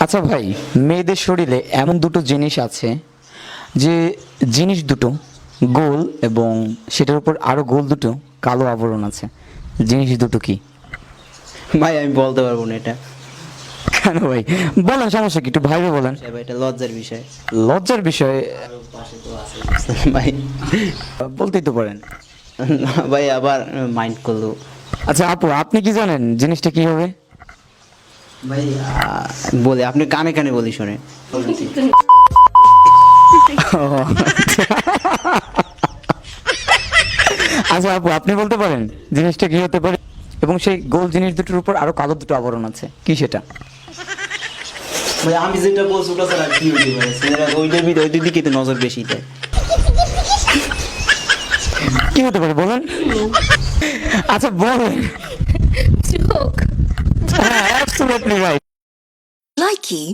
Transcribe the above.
আচ্ছা ভাই, মেয়েদের শরীরে এমন দুটো জিনিস আছে যে জিনিস দুটো গোল এবং সেটার উপর আরো গোল দুটো কালো আবরণ আছে। জিনিস দুটো কি? ভাই আমি বলতে পারবো না এটা। কেন ভাই? বলেন, সমস্যা কি, একটু ভাইবে বলেন। ভাই এটা লজ্জার বিষয়। লজ্জার বিষয়? ভাই বলতেই তো পারেন। না ভাই আবার মাইন্ড করলো। আচ্ছা আপু, আপনি কি জানেন জিনিসটা কি হবে? ভাই বলে আপনি কানে কানে বলি শোনে। আচ্ছা আপু, আপনি বলতে পারেন জিনিসটা কি হতে পারে? এবং সেই গোল জিনিস দুটোর উপর আরো কালো দুটো আবরণ আছে, কি সেটা? ভাই আমি যেটা বলছি ওটা ছাড়া কি হইতে পারে? ছেলেরা ওইটার দিকে তো নজর বেশি দেয়। কি হতে পারে বলেন? আচ্ছা বলেন। Joke. হ্যাঁ, অ্যাবসলিউটলি রাইট। Likey